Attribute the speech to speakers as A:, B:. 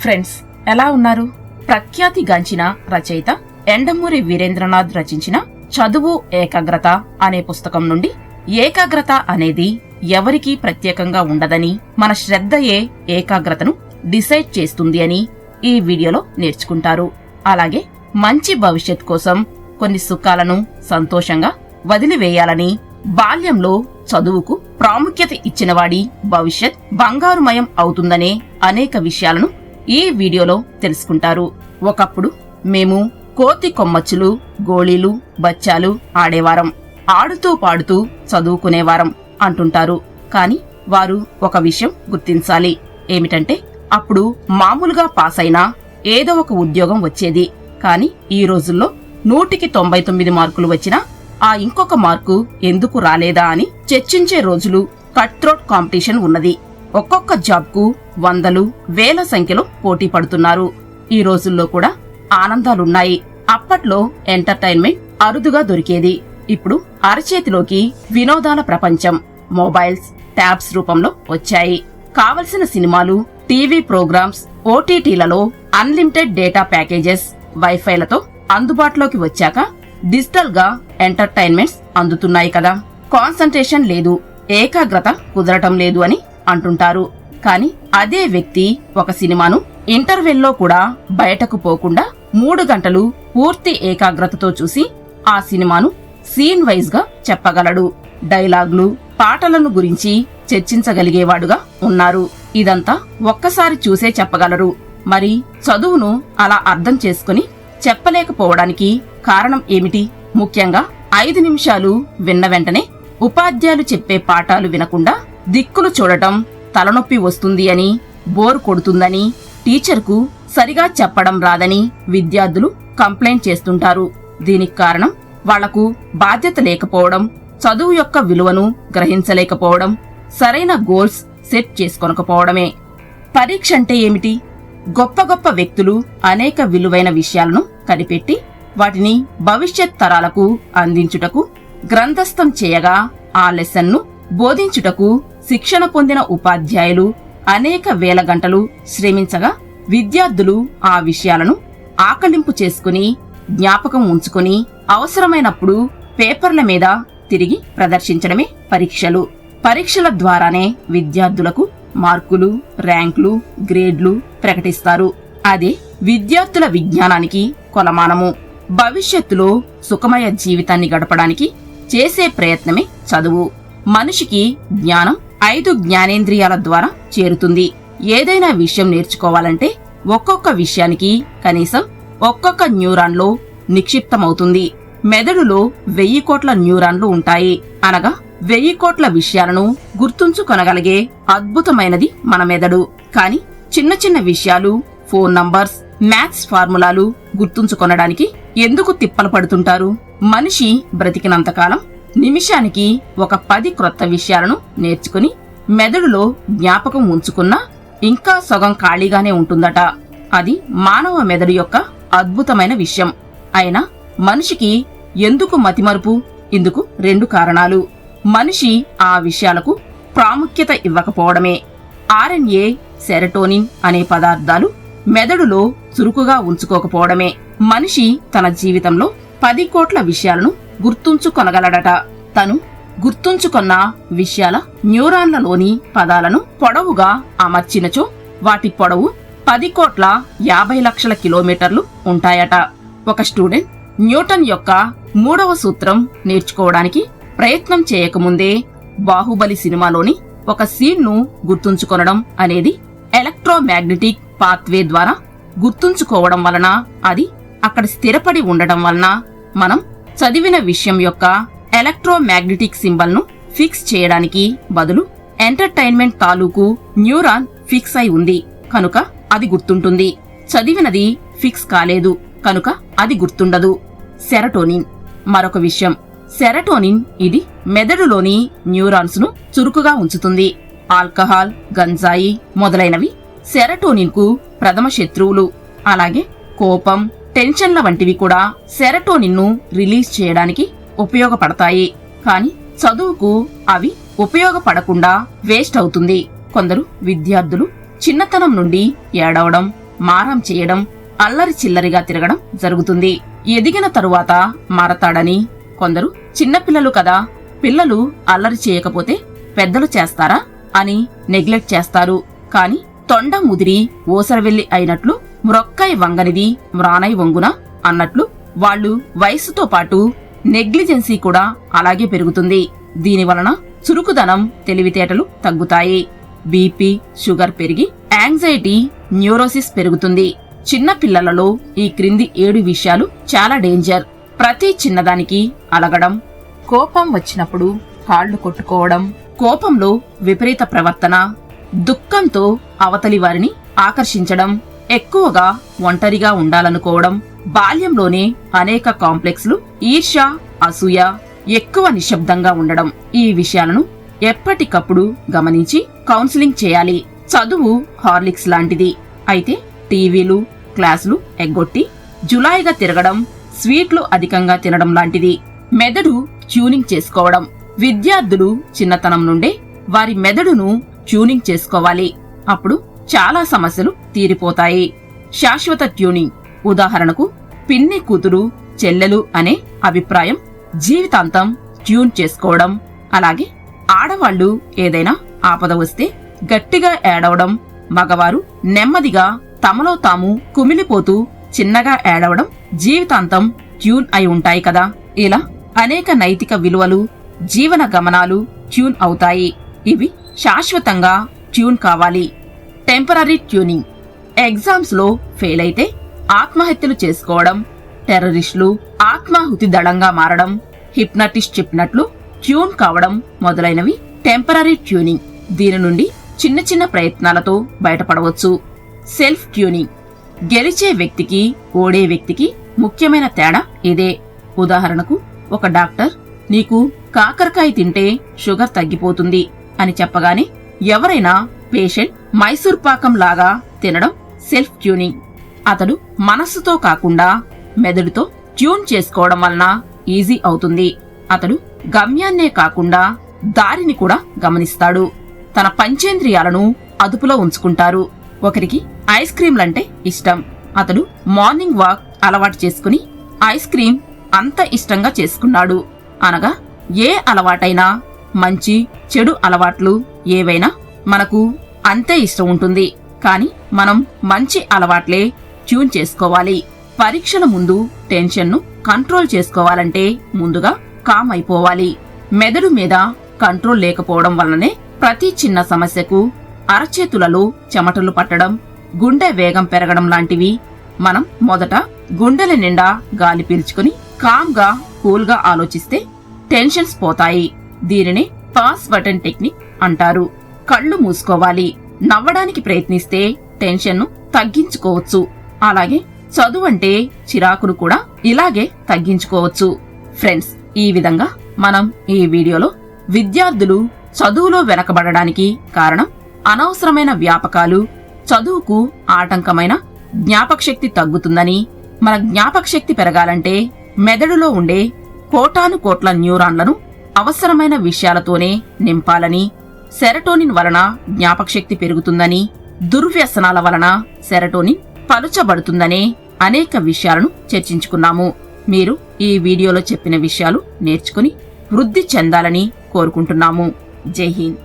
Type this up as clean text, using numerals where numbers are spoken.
A: Friends, ఎలా ఉన్నారు? ప్రఖ్యాతిగాంచిన రచయిత యండమూరి వీరేంద్రనాథ్ రచించిన చదువు ఏకాగ్రత అనే పుస్తకం నుండి ఏకాగ్రత అనేది ఎవరికీ ప్రత్యేకంగా ఉండదని, మన శ్రద్ధయే ఏకాగ్రతను డిసైడ్ చేస్తుంది అని ఈ వీడియోలో నేర్చుకుంటారు. అలాగే మంచి భవిష్యత్ కోసం కొన్ని సుఖాలను సంతోషంగా వదిలివేయాలని, బాల్యంలో చదువుకు ప్రాముఖ్యత ఇచ్చినవాడి భవిష్యత్ బంగారుమయం అవుతుందనే అనేక విషయాలను ఈ వీడియోలో తెలుసుకుంటారు. ఒకప్పుడు మేము కోతి కొమ్మచ్చులు, గోళీలు, బచ్చాలు ఆడేవారం, ఆడుతూ పాడుతూ చదువుకునేవారం అంటుంటారు. కాని వారు ఒక విషయం గుర్తించాలి. ఏమిటంటే అప్పుడు మామూలుగా పాస్ అయినా ఏదో ఒక ఉద్యోగం వచ్చేది. కాని ఈ రోజుల్లో 100కి 99 మార్కులు వచ్చినా ఆ ఇంకొక మార్కు ఎందుకు రాలేదా అని చర్చించే రోజులు. కట్ థ్రోట్ కాంపిటీషన్ ఉన్నది. ఒక్కొక్క జాబ్కు వందలు, వేల సంఖ్యలో పోటీ పడుతున్నారు. ఈ రోజుల్లో కూడా ఆనందాలున్నాయి. అప్పట్లో ఎంటర్టైన్మెంట్ అరుదుగా దొరికేది. ఇప్పుడు అరచేతిలోకి వినోదాల ప్రపంచం మొబైల్స్, ట్యాబ్స్ రూపంలో వచ్చాయి. కావలసిన సినిమాలు, టీవీ ప్రోగ్రామ్స్ ఓటీటీలలో అన్లిమిటెడ్ డేటా ప్యాకేజెస్, వైఫైలతో అందుబాటులోకి వచ్చాక డిజిటల్ గా ఎంటర్టైన్మెంట్స్ అందుతున్నాయి కదా. కాన్సంట్రేషన్ లేదు, ఏకాగ్రత కుదరటం లేదు అని అంటుంటారు. కాని అదే వ్యక్తి ఒక సినిమాను ఇంటర్వెల్లో కూడా బయటకు పోకుండా 3 గంటలు పూర్తి ఏకాగ్రతతో చూసి ఆ సినిమాను సీన్ వైజ్ గా చెప్పగలడు. డైలాగులు, పాటలను గురించి చర్చించగలిగేవాడుగా ఉన్నారు. ఇదంతా ఒక్కసారి చూసే చెప్పగలరు. మరి చదువును అలా అర్థం చేసుకుని చెప్పలేకపోవడానికి కారణం ఏమిటి? ముఖ్యంగా 5 నిమిషాలు విన్న వెంటనే ఉపాధ్యాయులు చెప్పే పాఠాలు వినకుండా దిక్కులు చూడటం, తలనొప్పి వస్తుంది అని, బోర్ కొడుతుందని, టీచర్కు సరిగా చెప్పడం రాదని విద్యార్థులు కంప్లైంట్ చేస్తుంటారు. దీనికి కారణం వాళ్లకు బాధ్యత లేకపోవడం, చదువు యొక్క విలువను గ్రహించలేకపోవడం, సరైన గోల్స్ సెట్ చేసుకోనకపోవడమే. పరీక్ష అంటే ఏమిటి? గొప్ప గొప్ప వ్యక్తులు అనేక విలువైన విషయాలను కనిపెట్టి వాటిని భవిష్యత్ తరాలకు అందించుటకు గ్రంథస్థం చేయగా, ఆ లెసన్ను బోధించుటకు శిక్షణ పొందిన ఉపాధ్యాయులు అనేక వేల గంటలు శ్రమించగా, విద్యార్థులు ఆ విషయాలను ఆకలింపు చేసుకుని, జ్ఞాపకం ఉంచుకుని అవసరమైనప్పుడు పేపర్ల మీద తిరిగి ప్రదర్శించడమే పరీక్షలు. పరీక్షల ద్వారానే విద్యార్థులకు మార్కులు, ర్యాంకులు, గ్రేడ్లు ప్రకటిస్తారు. అదే విద్యార్థుల విజ్ఞానానికి కొలమానము. భవిష్యత్తులో సుఖమయ జీవితాన్ని గడపడానికి చేసే ప్రయత్నమే చదువు. మనిషికి జ్ఞానం 5 జ్ఞానేంద్రియాల ద్వారా చేరుతుంది. ఏదైనా విషయం నేర్చుకోవాలంటే ఒక్కొక్క విషయానికి కనీసం ఒక్కొక్క న్యూరాన్లో నిక్షిప్తమవుతుంది. మెదడులో 1000 కోట్ల న్యూరాన్లు ఉంటాయి. అనగా 1000 కోట్ల విషయాలను గుర్తుంచుకొనగలిగే అద్భుతమైనది మన మెదడు. కాని చిన్న చిన్న విషయాలు, ఫోన్ నంబర్స్, మ్యాథ్స్ ఫార్ములాలు గుర్తుంచుకొనడానికి ఎందుకు తిప్పలు పడుతుంటారు? మనిషి బ్రతికినంతకాలం నిమిషానికి ఒక 10 క్రొత్త విషయాలను నేర్చుకుని మెదడులో జ్ఞాపకం ఉంచుకున్నా ఇంకా సగం ఖాళీగానే ఉంటుందట. అది మానవ మెదడు యొక్క అద్భుతమైన విషయం. అయినా మనిషికి ఎందుకు మతిమరుపు? ఇందుకు 2 కారణాలు. మనిషి ఆ విషయాలకు ప్రాముఖ్యత ఇవ్వకపోవడమే. ఆర్ఎన్ఏ, సెరటోనిన్ అనే పదార్థాలు మెదడులో చురుకుగా ఉంచుకోకపోవడమే. మనిషి తన జీవితంలో 10 కోట్ల విషయాలను గుర్తుంచుకొనగలడట. తను గుర్తుంచుకొన్న విషయాల న్యూరాన్లలోని పదాలను పొడవుగా అమర్చినచో వాటి పొడవు 10 కోట్ల 50 లక్షల కిలోమీటర్లు ఉంటాయట. ఒక స్టూడెంట్ న్యూటన్ యొక్క 3వ సూత్రం నేర్చుకోవడానికి ప్రయత్నం చేయకముందే బాహుబలి సినిమాలోని ఒక సీన్ను గుర్తుంచుకొనడం అనేది ఎలక్ట్రోమాగ్నెటిక్ పాత్వే ద్వారా గుర్తుంచుకోవడం వలన, అది అక్కడ స్థిరపడి ఉండటం వలన మనం చదివిన విషయం యొక్క ఎలక్ట్రోమాగ్నెటిక్ సింబల్ ను ఫిక్స్ చేయడానికి బదులు ఎంటర్టైన్మెంట్ తాలూకు న్యూరాన్ ఫిక్స్ అయి ఉంది కనుక అది గుర్తుంటుంది. చదివినది ఫిక్స్ కాలేదు కనుక అది గుర్తుండదు. సెరటోనిన్ మరొక విషయం. సెరటోనిన్ ఇది మెదడులోని న్యూరాన్స్ ను చురుకుగా ఉంచుతుంది. ఆల్కహాల్, గంజాయి మొదలైనవి సెరటోనిన్ కు ప్రథమ శత్రువులు. అలాగే కోపం, టెన్షన్ల వంటివి కూడా సెరటోనిన్ ను రిలీజ్ చేయడానికి ఉపయోగపడతాయి. కాని చదువుకు అవి ఉపయోగపడకుండా వేస్ట్ అవుతుంది. కొందరు విద్యార్థులు చిన్నతనం నుండి ఏడవడం, మారం చేయడం, అల్లరి చిల్లరిగా తిరగడం జరుగుతుంది. ఎదిగిన తరువాత మారతాడని కొందరు చిన్నపిల్లలు కదా, పిల్లలు అల్లరి చేయకపోతే పెద్దలు చేస్తారా అని నెగ్లెక్ట్ చేస్తారు. కాని తొండ ముదిరి ఓసరవెల్లి అయినట్లు మ్రొక్కై వంగనిది మ్రానై వంగున అన్నట్లు వాళ్ళు వయస్సుతో పాటు నెగ్లిజెన్సీ కూడా అలాగే పెరుగుతుంది. దీనివలన చురుకుదనం, తెలివితేటలు తగ్గుతాయి. బీపీ, షుగర్ పెరిగి యాంగ్జైటీ, న్యూరోసిస్ పెరుగుతుంది. చిన్న పిల్లలలో ఈ క్రింది 7 విషయాలు చాలా డేంజర్. ప్రతి చిన్నదానికి అలగడం, కోపం వచ్చినప్పుడు కాళ్లు కొట్టుకోవడం, కోపంలో విపరీత ప్రవర్తన, దుఃఖంతో అవతలి వారిని ఆకర్షించడం, ఎక్కువగా ఒంటరిగా ఉండాలనుకోవడం, బాల్యంలోనే అనేక కాంప్లెక్స్లు, ఈర్ష్య, అసూయ, ఎక్కువ నిశ్శబ్దంగా ఉండడం. ఈ విషయాలను ఎప్పటికప్పుడు గమనించి కౌన్సిలింగ్ చేయాలి. చదువు హార్లిక్స్ లాంటిది. అయితే టీవీలు, క్లాసులు ఎగ్గొట్టి జులాయిగా తిరగడం, స్వీట్లు అధికంగా తినడం లాంటిది. మెదడు ట్యూనింగ్ చేసుకోవడం. విద్యార్థులు చిన్నతనం నుండే వారి మెదడును ట్యూనింగ్ చేసుకోవాలి. అప్పుడు చాలా సమస్యలు తీరిపోతాయి. శాశ్వత ట్యూనింగ్. ఉదాహరణకు పిన్ని కూతురు, చెల్లెలు అనే అభిప్రాయం జీవితాంతం ట్యూన్ చేసుకోవడం. అలాగే ఆడవాళ్లు ఏదైనా ఆపద వస్తే గట్టిగా ఏడవడం, మగవారు నెమ్మదిగా తమలో తాము కుమిలిపోతూ చిన్నగా ఏడవడం జీవితాంతం ట్యూన్ అయి ఉంటాయి కదా. ఇలా అనేక నైతిక విలువలు, జీవన గమనాలు ట్యూన్ అవుతాయి. ఇవి శాశ్వతంగా ట్యూన్ కావాలి. Temporary tuning. ఎగ్జామ్స్ లో ఫెయిల్ అయితే ఆత్మహత్యలు చేసుకోవడం, టెర్రరిస్టులు ఆత్మాహుతి దళంగా మారడం, హిప్నటిస్ట్ చెప్పినట్లు ట్యూన్ కావడం మొదలైనవి టెంపరరీ ట్యూనింగ్. దీని నుండి చిన్న చిన్న ప్రయత్నాలతో బయటపడవచ్చు. Self tuning. గెలిచే వ్యక్తికి, ఓడే వ్యక్తికి ముఖ్యమైన తేడా ఇదే. ఉదాహరణకు ఒక డాక్టర్ నీకు కాకరకాయ తింటే షుగర్ తగ్గిపోతుంది అని చెప్పగానే ఎవరైనా పేషెంట్ మైసూర్ పాకం లాగా తినడం సెల్ఫ్ ట్యూనింగ్. అతడు మనస్సుతో కాకుండా మెదడుతో ట్యూన్ చేసుకోవడం వలన ఈజీ అవుతుంది. అతడు గమ్యాన్నే కాకుండా దారిని కూడా గమనిస్తాడు. తన పంచేంద్రియాలను అదుపులో ఉంచుకుంటారు. ఒకరికి ఐస్ క్రీంలంటే ఇష్టం. అతడు మార్నింగ్ వాక్ అలవాటు చేసుకుని ఐస్ క్రీం అంత ఇష్టంగా చేసుకున్నాడు. అనగా ఏ అలవాటైనా, మంచి చెడు అలవాట్లు ఏవైనా మనకు అంతే ఇష్టం ఉంటుంది. కాని మనం మంచి అలవాట్లే ట్యూన్ చేసుకోవాలి. పరీక్షల ముందు టెన్షన్ను కంట్రోల్ చేసుకోవాలంటే ముందుగా కామ్ అయిపోవాలి. మెదడు మీద కంట్రోల్ లేకపోవడం వల్లనే ప్రతి చిన్న సమస్యకు అరచేతులలో చెమటలు పట్టడం, గుండె వేగం పెరగడం లాంటివి. మనం మొదట గుండెల నిండా గాలి పీల్చుకుని కామ్గా, కూల్గా ఆలోచిస్తే టెన్షన్స్ పోతాయి. దీనిని పాస్ బటన్ టెక్నిక్ అంటారు. కళ్ళు మూసుకోవాలి. నవ్వడానికి ప్రయత్నిస్తే టెన్షన్ను తగ్గించుకోవచ్చు. అలాగే చదువంటే చిరాకును కూడా ఇలాగే తగ్గించుకోవచ్చు. ఫ్రెండ్స్, ఈ విధంగా మనం ఈ వీడియోలో విద్యార్థులు చదువులో వెనకబడడానికి కారణం అనవసరమైన వ్యాపకాలు, చదువుకు ఆటంకమైన జ్ఞాపకశక్తి తగ్గుతుందని, మన జ్ఞాపకశక్తి పెరగాలంటే మెదడులో ఉండే కోటాను కోట్ల న్యూరాన్లను అవసరమైన విషయాలతోనే నింపాలని, సెరటోనిన్ వలన జ్ఞాపకశక్తి పెరుగుతుందని, దుర్వ్యసనాల వలన సెరటోనిన్ పలుచబడుతుందనే అనేక విషయాలను చర్చించుకున్నాము. మీరు ఈ వీడియోలో చెప్పిన విషయాలు నేర్చుకుని వృద్ధి చెందాలని కోరుకుంటున్నాము. జై హింద్.